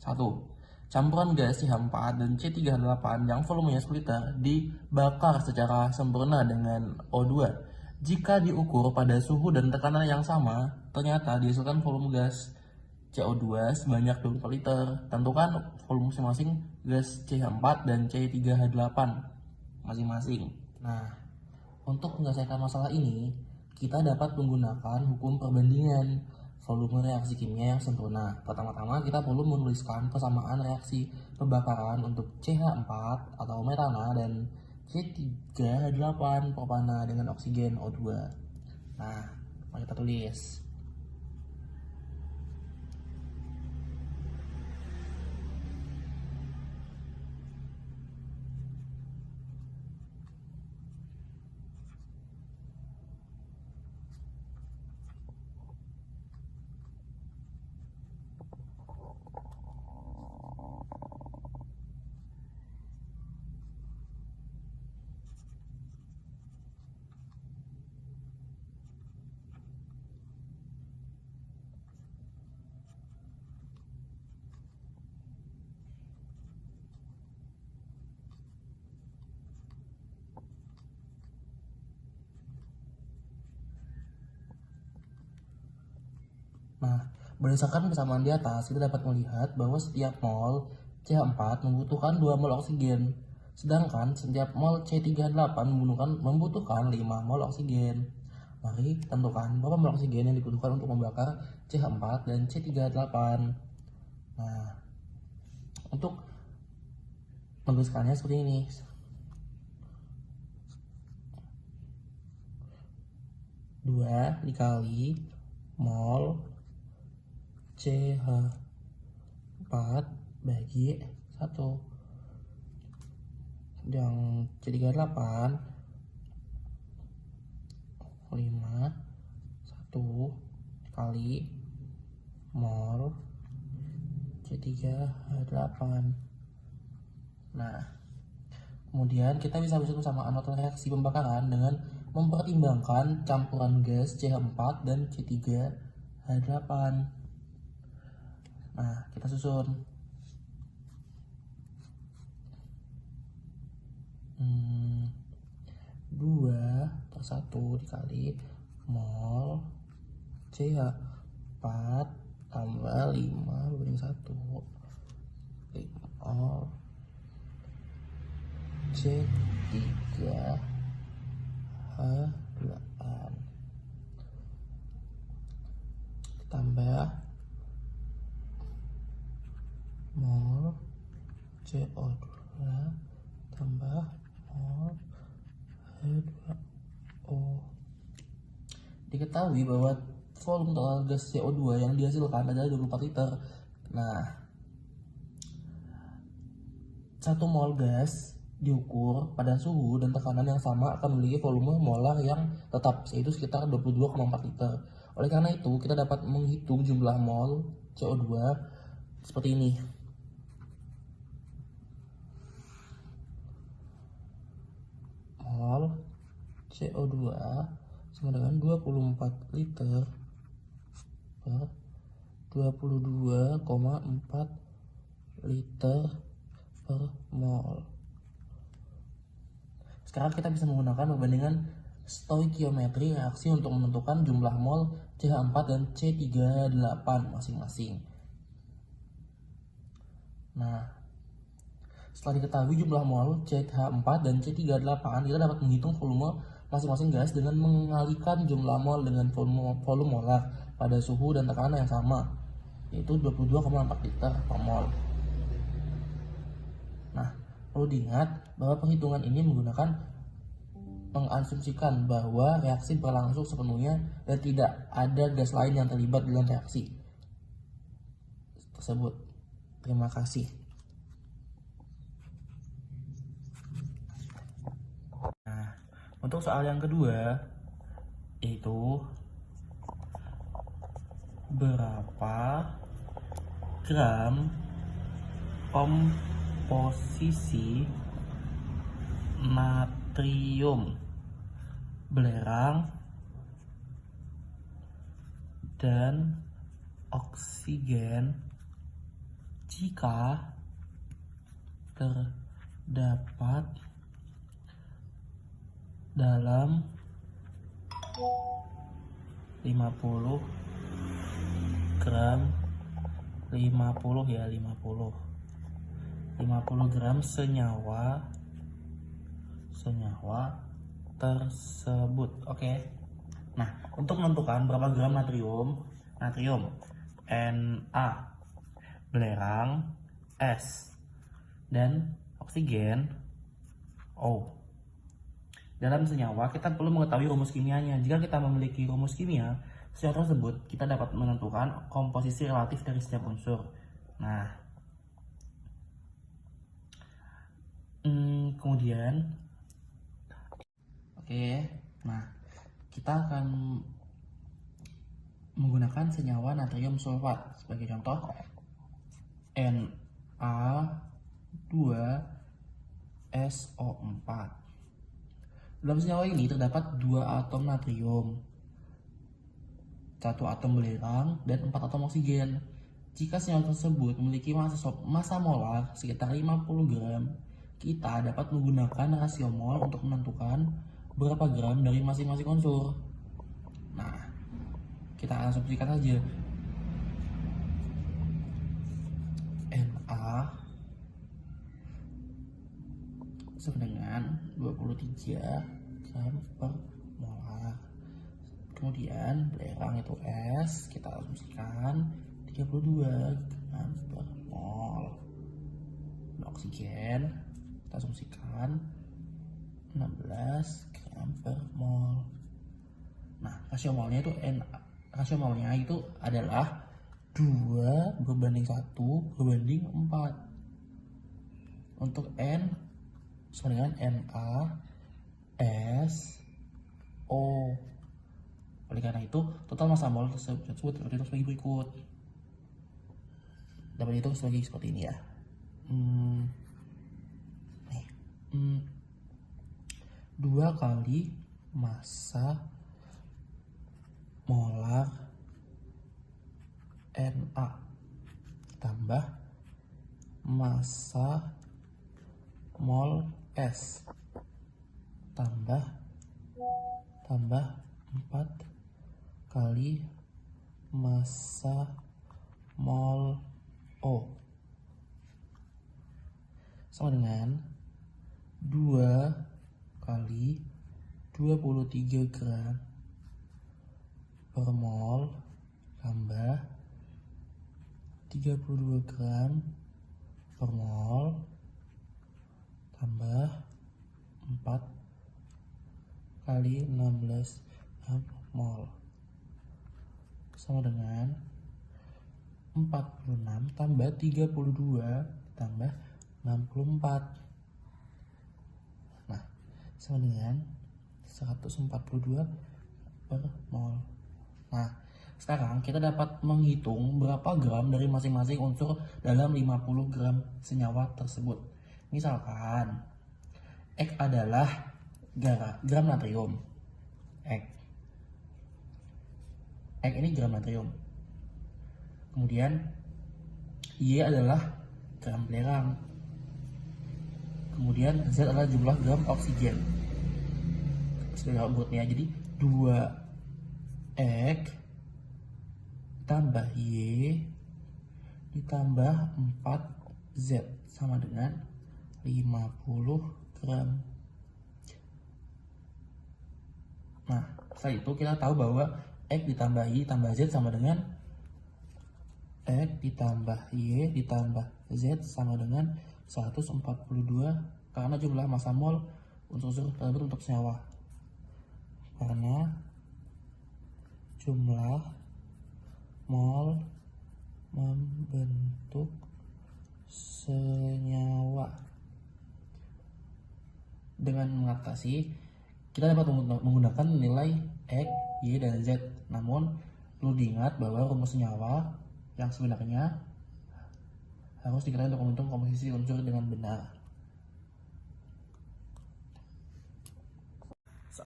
1. Campuran gas CH4 dan C38 yang volumenya 1 liter dibakar secara sempurna dengan O2. Jika diukur pada suhu dan tekanan yang sama, ternyata dihasilkan volume gas CO2 sebanyak 24 liter. Tentukan volume masing-masing gas CH4 dan C3H8 masing-masing. Nah, untuk menyelesaikan masalah ini, kita dapat menggunakan hukum perbandingan volume reaksi kimia yang sempurna. Pertama-tama kita perlu menuliskan persamaan reaksi pembakaran untuk CH4 atau metana dan C3H8 propana dengan oksigen O2. Nah, mari kita tulis. Nah, berdasarkan persamaan di atas, kita dapat melihat bahwa setiap mol CH4 membutuhkan 2 mol oksigen, sedangkan setiap mol C3H8 membutuhkan 5 mol oksigen. Mari tentukan berapa mol oksigen yang dibutuhkan untuk membakar CH4 dan C3H8. Nah, untuk menuliskannya seperti ini. 2 dikali mol CH4 bagi 1. Yang C38 5 1 kali mol C3H8. Nah, kemudian kita bisa menyusun persamaan waktu reaksi pembakaran dengan mempertimbangkan campuran gas CH4 dan C3H8. Nah, kita susun. 2/1 dikali mol CH4 tambah 5/1 mol C3H8 tambah mol CO2 tambah mol H2O. Diketahui bahwa volume total gas CO2 yang dihasilkan adalah 24 liter. Nah, 1 mol gas diukur pada suhu dan tekanan yang sama akan memiliki volume molar yang tetap, yaitu sekitar 22,4 liter. Oleh karena itu, kita dapat menghitung jumlah mol CO2 seperti ini. Mol CO2 sama dengan 24 liter per 22,4 liter per mol. Sekarang kita bisa menggunakan perbandingan stoikiometri reaksi untuk menentukan jumlah mol CH4 dan C3H8 masing-masing. Nah, setelah diketahui jumlah mol CH4 dan C3H8, kita dapat menghitung volume masing-masing gas dengan mengalihkan jumlah mol dengan volume molar pada suhu dan tekanan yang sama, yaitu 22,4 liter per mol. Nah, perlu diingat bahwa perhitungan ini mengasumsikan bahwa reaksi berlangsung sepenuhnya dan tidak ada gas lain yang terlibat dalam reaksi tersebut. Terima kasih. Nah, untuk soal yang kedua, yaitu berapa gram komposisi natrium belerang dan oksigen jika terdapat dalam 50 gram 50 gram senyawa tersebut. Oke. Nah, untuk menentukan berapa gram natrium Na, belerang S, dan oksigen O. Dalam senyawa kita perlu mengetahui rumus kimianya. Jika kita memiliki rumus kimia senyawa tersebut, kita dapat menentukan komposisi relatif dari setiap unsur. Nah, kemudian nah kita akan menggunakan senyawa natrium sulfat sebagai contoh, Na2SO4. Dalam senyawa ini terdapat 2 atom natrium, 1 atom belerang, dan 4 atom oksigen. Jika senyawa tersebut memiliki massa molar sekitar 50 gram, kita dapat menggunakan rasio mol untuk menentukan berapa gram dari masing-masing unsur. Nah, kita asumsikan saja Na sama dengan 23 gram per molar. Kemudian belerang itu S, kita asumsikan 32 gram per mol. Dan oksigen kita asumsikan 16 gram per mol. Nah, rasio molnya itu adalah 2:1:4. Untuk N sama dengan NaSO. Oleh karena itu, total massa mol tersebut dapat dihitung sebagai berikut. Dapat dihitung seperti ini ya. 2 kali massa molar Na tambah massa mol S tambah 4 kali massa mol O sama dengan 2 kali 23 gram per mol tambah 32 gram per mol tambah 4 kali 16 gram per mol sama dengan 46 tambah 32 tambah 64. Nah, sama dengan 142 per mol. Nah, sekarang kita dapat menghitung berapa gram dari masing-masing unsur dalam 50 gram senyawa tersebut. Misalkan X adalah gram natrium. X ini gram natrium. Kemudian Y adalah gram belerang. Kemudian Z adalah jumlah gram oksigen. Sebagai urutnya, jadi 2X tambah Y ditambah 4Z sama dengan 50 gram. Nah, setelah itu kita tahu bahwa X ditambah Y ditambah Z sama dengan X ditambah Y ditambah Z sama dengan 142 karena jumlah massa mol unsur tersebut untuk senyawa. Karena jumlah mol membentuk senyawa. Dengan mengatasi, kita dapat menggunakan nilai X, Y, dan Z. Namun, perlu diingat bahwa rumus senyawa yang sebenarnya harus diketahui untuk membentuk komposisi unsur dengan benar.